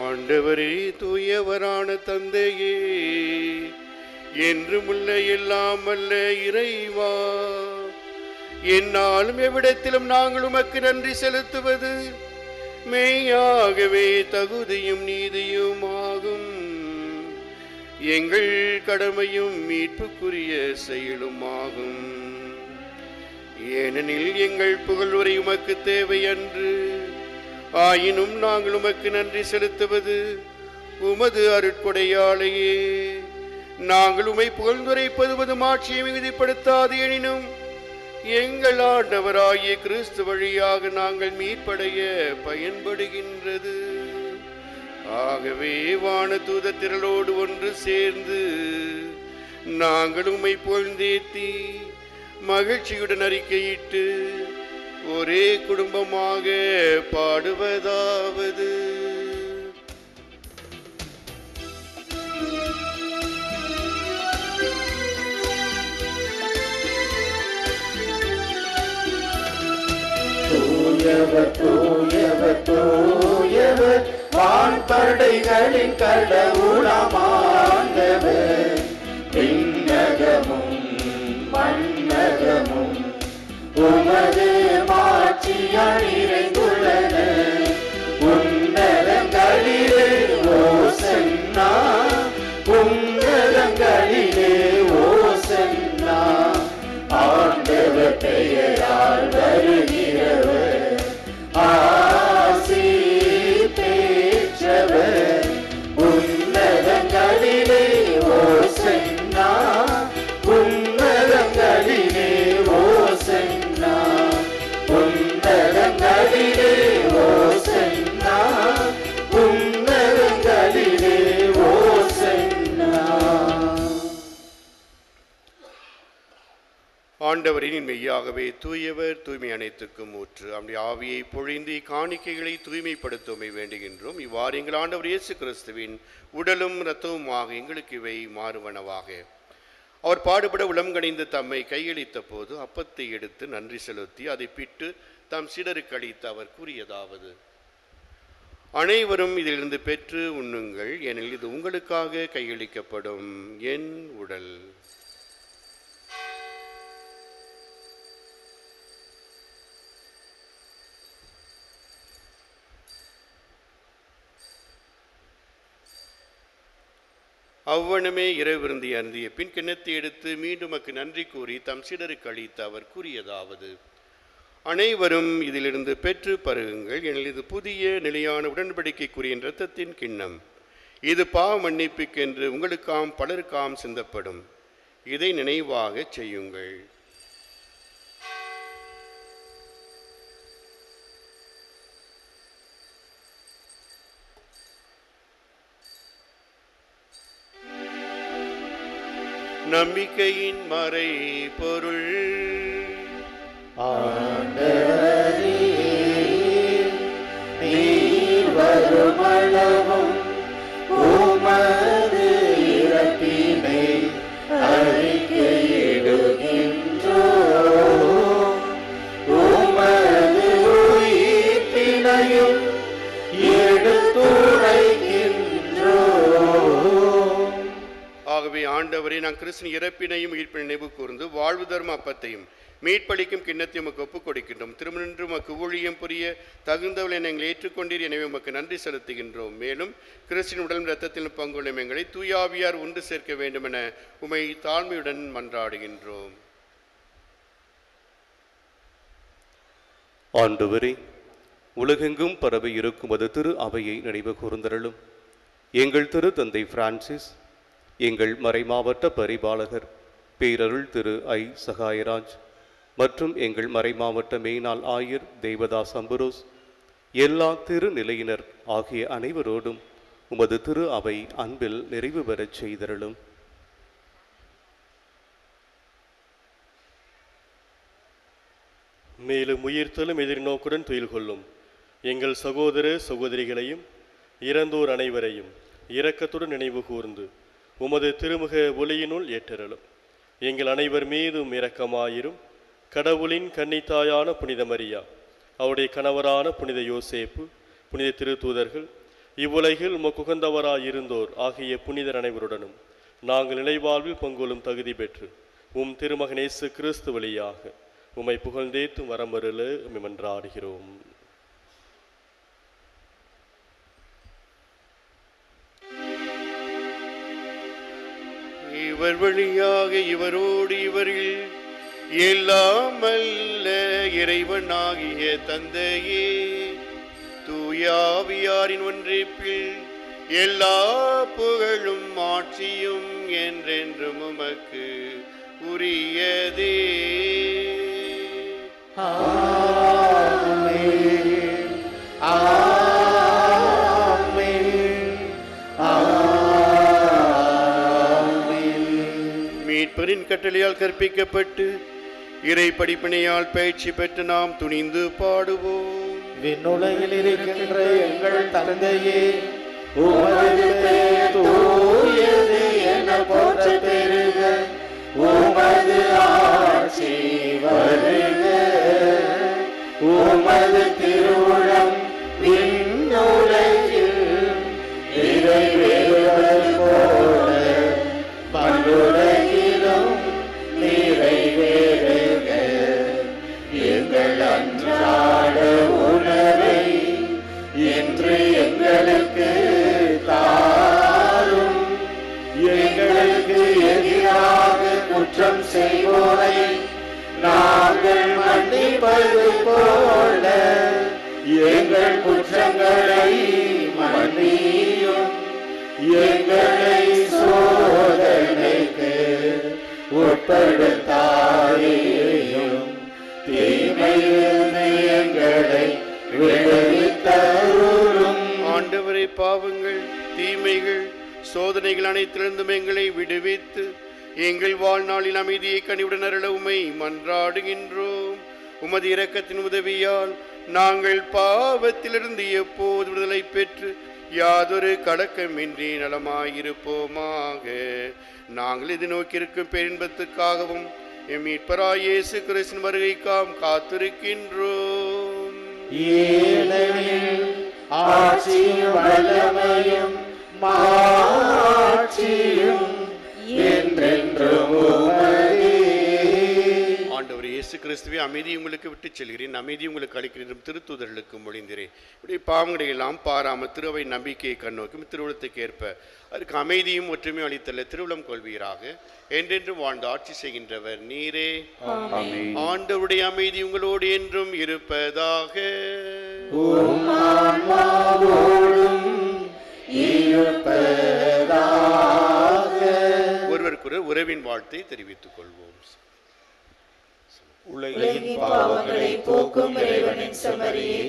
S3: ஆண்டவரே, தூயவரான தந்தையே, என்றுமுள்ள எல்லாம் அல்ல இறைவா, என்னாலும் எவ்விடத்திலும் நாங்கள் உமக்கு நன்றி செலுத்துவது மெய்யாகவே தகுதியும் நீதியும் ஆகும். எங்கள் கடமையும் மீட்புக்குரிய செயலும் ஆகும். ஏனெனில் எங்கள் புகழ்வுரை உமக்கு தேவை அன்று. ஆயினும் நாங்கள் உமக்கு நன்றி செலுத்துவது உமது அருட்கொடையாலேயே. நாங்கள் உமை புகழ்ந்துரைப்பது மாட்சியை மிகுதிப்படுத்தாது. எனினும் எங்கள் ஆண்டவராகிய கிறிஸ்து வழியாக நாங்கள் மீட்படைய பயன்படுகின்றது. ஆகவே வான தூத திரளோடு ஒன்று சேர்ந்து நாங்கள் உம்மை புகழ்ந்தேத்தி மகிழ்ச்சியுடன் அறிக்கையிட்டு ஒரே குடும்பமாக பாடுவதாவது:
S2: தூயவர் தூயவர் தூயவர் வான்படைகளின் கடவுளமாண்டவர் விண்ணகமும் மண்ணகமும் உமது மாட்சியால் நிறைந்துள்ளன உன்னதங்களிலே ஓசன்னா உன்னதங்களிலே ஓசன்னா ஆண்டவர் பெயரால் வருகிறவர் ஆசி பெற்றவர் உன்னதங்களிலே ஓசன்னா உன்னதங்களிலே ஓசன்னா உன்னதங்களிலே ஓசன்னா உன்னதங்களிலே ஓசன்னா.
S3: ஆண்டவரின் மெய்யாகவே தூயவர், தூய்மை அனைத்துக்கும் ஊற்று. அவருடைய ஆவியை பொழிந்து காணிக்கைகளை தூய்மைப்படுத்துவமை வேண்டுகின்றோம். இவ்வாறு எங்கள் ஆண்டவர் இயேசு கிறிஸ்துவின் உடலும் இரத்தவுமாக எங்களுக்கு இவை மாறுவனவாக. அவர் பாடுபட உளம் கனிந்து தம்மை கையளித்த போது அப்பத்தை எடுத்து நன்றி செலுத்தி அதை பிட்டு தம் சீடருக்கு அளித்து அவர் கூறியதாவது: அனைவரும் இதிலிருந்து பெற்று உண்ணுங்கள், ஏனெனில் இது உங்களுக்காக கையளிக்கப்படும் என் உடல். அவ்வனமே இரவு விருந்தி அருந்திய பின் கிண்ணத்தை எடுத்து மீண்டும் மக்கு நன்றி கூறி தம் சீடருக்கு அளித்து அவர் கூறியதாவது: அனைவரும் இதிலிருந்து பெற்று பருகுங்கள், ஏனெனில் இது புதிய நிலையான உடன்படிக்கைக்குரிய இரத்தத்தின் கிண்ணம். இது பாவ மன்னிப்புக்கென்று உங்களுக்காம் பலருக்காம் சிந்தப்படும். இதை நினைவாக செய்யுங்கள். நம்பிக்கையின் மறை பொருள்.
S2: ஆண்டவரே, நீர் வருமளவும் உமது இறப்பினை அறிக்கையிடுகின்றோம், உமது உயிர்ப்பினையும் எடுத்துரைக்கின்றோம்.
S3: ஆகவே ஆண்டவரே, நான் கிறிஸ்துவின் இறப்பினையும் உயிர்ப்பினை நினைவு கூர்ந்து வாழ்வு தர்ம அப்பத்தையும் மீட்பளிக்கும் கிண்ணத்தையும் உமக்கு ஒப்புக் கொடுக்கின்றோம். திருமணன்று உமக்கு ஊழியம் புரிய தகுந்தவளை எங்களை ஏற்றுக்கொண்டீர். எனவே உமக்கு நன்றி செலுத்துகின்றோம். மேலும் கிறிஸ்துவின் உடல் இரத்தத்தில் பங்குள்ள எங்களை தூயாவியார் ஒன்று சேர்க்க வேண்டும் என உமை தாழ்மையுடன் மன்றாடுகின்றோம்.
S6: ஆண்டவரே, உலகெங்கும் பரவி இருக்கும் அது திரு அவையை நினைவு கூர்ந்தருளும். எங்கள் திரு தந்தை பிரான்சிஸ், எங்கள் மறைமாவட்ட பரிபாலகர் பேரருள் திரு ஐ சகாயராஜ் மற்றும் எங்கள் மறைமாவட்ட மேனாள் ஆயர் தேவதாஸ் அம்புரோஸ், எல்லா திரு நிலையினர் ஆகிய அனைவரோடும் உமது திரு அவை அன்பில் நிறைவு பெறச் செய்தருளும்.
S7: மேலும் உயிர்த்தலும் எதிர்நோக்குடன் துயில் கொள்ளும் எங்கள் சகோதர சகோதரிகளையும் இறந்தோர் அனைவரையும் இரக்கத்துடன் நினைவு கூர்ந்து உமது திருமுக ஒளியினுள் ஏற்றருளும். எங்கள் அனைவர் மீதும் இரக்கமாயிரும். கடவுளின் கன்னித்தாயான புனித மரியா, அவருடைய கணவரான புனித யோசேப்பு, புனித திருத்தூதர்கள், இவ்வுலகில் உமக்குகந்தவராயிருந்தோர் ஆகிய புனிதர் அனைவருடனும் நாங்கள் நிலைவாழ்வில் பங்கொள்ளும் தகுதி பெற்று உம் திருமகனேசு கிறிஸ்து வழியாக உம்மை புகழ்ந்தேத்தும் வரமருள மன்றாடுகிறோம்.
S3: இவர் வழியாக இவரோடு இவரில் எல்லாம் அல்ல இறைவனாகிய தந்தையே, தூயாவியாரின் ஒன்றிப்பில் எல்லா புகழும் ஆட்சியும் என்றென்றும் உமக்கு உரியதே.
S2: ஆமென். ஆமென். ஆமென்.
S3: மீட்பரின் கட்டளையால் கற்பிக்கப்பட்டு இறை படிப்பினையால் பயிற்சி பெற்று நாம் துணிந்து பாடுவோம்.
S2: விண்ணுலகில் இருக்கின்ற எங்கள் தந்தையே, உமது பெயர் தூயது என போற்ற பெறுக. உமது ஆட்சி வருக. உமது திருவுளம் விண்ணுலகில் நிறைவேறுவது போல மண்ணுலகிலும் நிறைவேறுக. எங்கள் அன்றாட உணவை இன்று எங்களுக்கு தாரும். எங்களுக்கு எதிராக குற்றம் செய்வோரை நாங்கள் மன்னிப்பது போல எங்கள் குற்றங்களை மன்னியும். எங்களை சோதனைக்கு உட்படுத்தாதேயும், தீமையிலிருந்து எங்களை விடுவித்தருளும்.
S3: ஆண்டவரே, பாவங்கள், தீமைகள், சோதனைகள் அனைத்திலிருந்தும் எங்களை விடுவித்து எங்கள் வாழ்நாளில் அமைதியை கனிவுடன் அருள உம்மை மன்றாடுகின்றோம். உமது இரக்கத்தின் உதவியால் நாங்கள் பாவத்திலிருந்து எப்போது விடுதலை பெற்று யாதொரு கலக்கமின்றி நலமாயிருப்போமாக. நாங்கள் இது நோக்கியிருக்கும் பேரின்பத்துக்காகவும் எம் மீட்பராய் இயேசு கிறிஸ்துவின் வருகைக்காம் காத்திருக்கின்றோம்.
S2: ஏனெனில் ஆட்சியும் வல்லமையும் மாட்சியும் என்றென்றும் உமதே.
S3: ஆண்டவர் இயேசு கிறிஸ்துவே, அமைதி உங்களுக்கு விட்டுச் செல்கிறேன், அமைதி உங்களுக்கு அளிக்கிறேன் திருத்தூதர்களுக்கு மொழிந்தேன். இப்படி பாவங்களை எல்லாம் பாராமல் திருவை நம்பிக்கையை கண்ணோக்கும் திருவுளத்துக்கு ஏற்ப அதற்கு அமைதியும் ஒற்றுமையும் அளித்தல்ல திருவுளம் கொள்வீராக. என்றென்றும் வாழ்ந்து ஆட்சி செய்கின்றவர் நீரே. ஆண்டவருடைய அமைதி உங்களோடு என்றும் இருப்பதாக. ஒருவருக்கொரு உறவின் வாழ்த்தை தெரிவித்துக் கொள்வோம்.
S5: உலகின் பாவங்களை போக்கும் இறைவனின் செம்மறியே,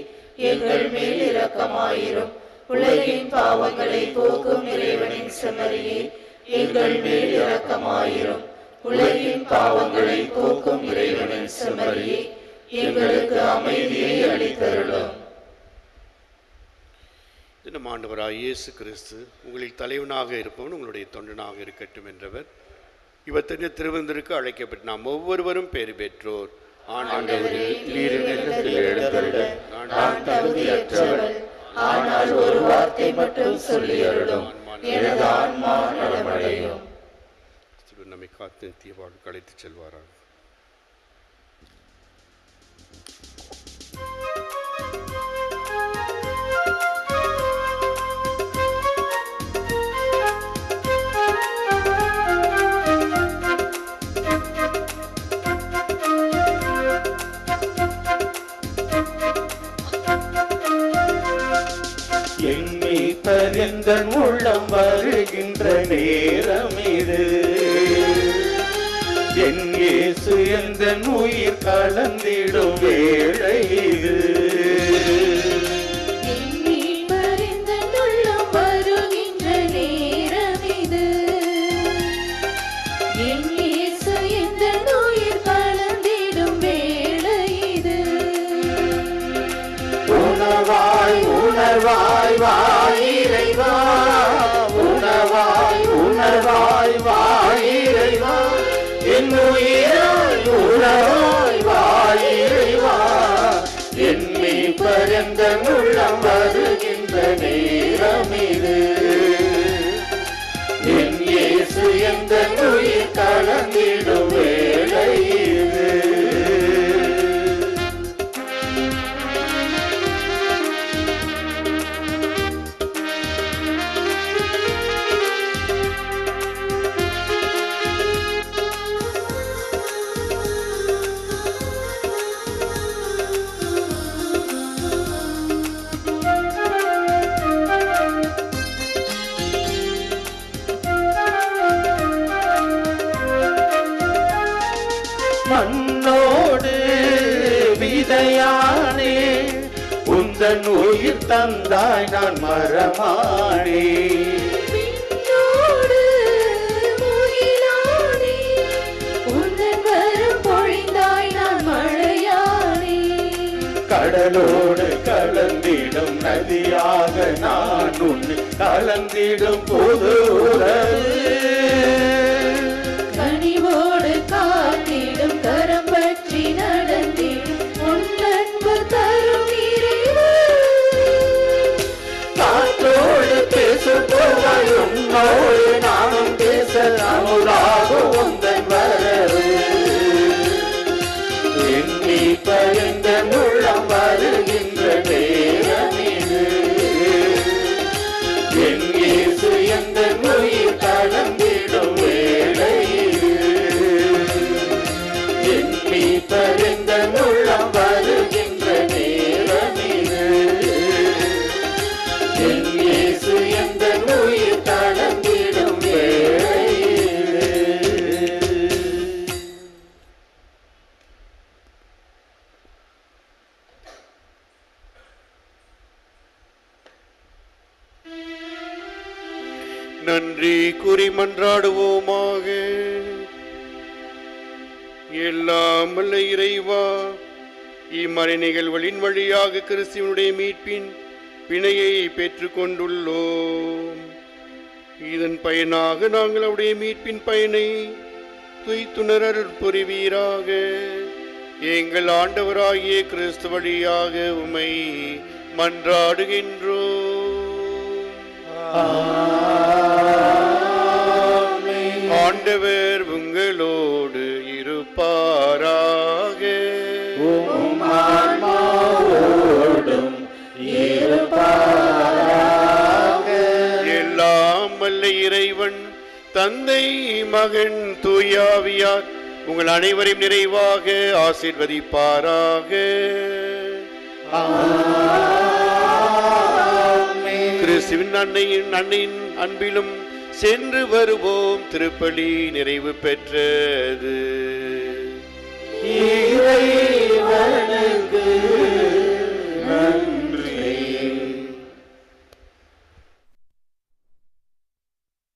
S5: எங்கள் மேல் இரக்கமாயிரும். உலகின் பாவங்களை போக்கும் இறைவனின் செம்மறியே, எங்கள் மேல் இரக்கமாயிரும். உலகின் பாவங்களை போக்கும் இறைவனின் செம்மறியே, எங்களுக்கு அமைதியை அளித்தருளும்.
S3: நம் ஆண்டவராய் இயேசு கிறிஸ்து உங்களில் தலைவனாக இருப்பவன் உங்களுடைய தொண்டனாக இருக்கட்டும் என்றவர். இவர் தன்னை திருவந்திற்கு அழைக்கப்பட்டு நாம் ஒவ்வொருவரும் பேறு பெற்றோர்.
S2: ஆண்டவரே, நீர் என்னிடத்தில் எழுந்தருள நான் தகுதியற்றவள். ஆனால் ஒரு வார்த்தை மட்டும் சொல்லி அருளும், எனது ஆன்மா நலமடையும்.
S3: நம்மை காத்து நித்திய வாழ்வுக்கு அழைத்துச் செல்வாராக.
S2: எந்தன் உள்ளம் வருகின்ற நேரம் இது, என் இயேசு எந்தன் உயிர் கலந்திடும் வேளை இது. உணவாய் உணர்வாய் வாயிறைவா, உணவாய் உணர்வாய் வாயிறைவா, என் உயிராய் உணவாய் வாயிறைவா, என் மீட்பர் எந்தன் உள்ளம் வருகின்ற நேரம் இது, என் இயேசு எந்தன் உயிர் கலந்திடும் வேளை இது. மண்ணோடு விதையானே, உந்தன் உயிர் தந்தாய் நான் மரமானே. கடலோடு கலந்திடும் நதியாக நான் உன்னை கலந்திடும் புது உறவு,
S5: கனிவோடு காத்திடும் கரம் பற்றி நடந்திடும் உன் அன்பு தரும்
S3: நன்றி கூறி மன்றாடுவோமாக. எல்லாம் வல்ல இறைவா, இம்மறை நிகழ்வுகளின் வழியாக கிறிஸ்துவனுடைய மீட்பின் பிணையை பெற்றுக் கொண்டுள்ளோம். இதன் பயனாக நாங்கள் அவருடைய மீட்பின் பயனை துய்த்துணர் புரிவீராக. எங்கள் ஆண்டவராகிய கிறிஸ்து வழியாக உமை மன்றாடுகின்றோம். ஆண்டவர் உங்களோடு இருப்பாராக. எல்லாம் வல்ல இறைவன் தந்தை, மகன், தூயாவியார் உங்கள் அனைவரையும் நிறைவாக ஆசீர்வதிப்பாராக. கிறிஸ்துவின் அன்னையின் அன்பிலும் சென்று வருவோம். திருப்பலி நிறைவு பெற்றது.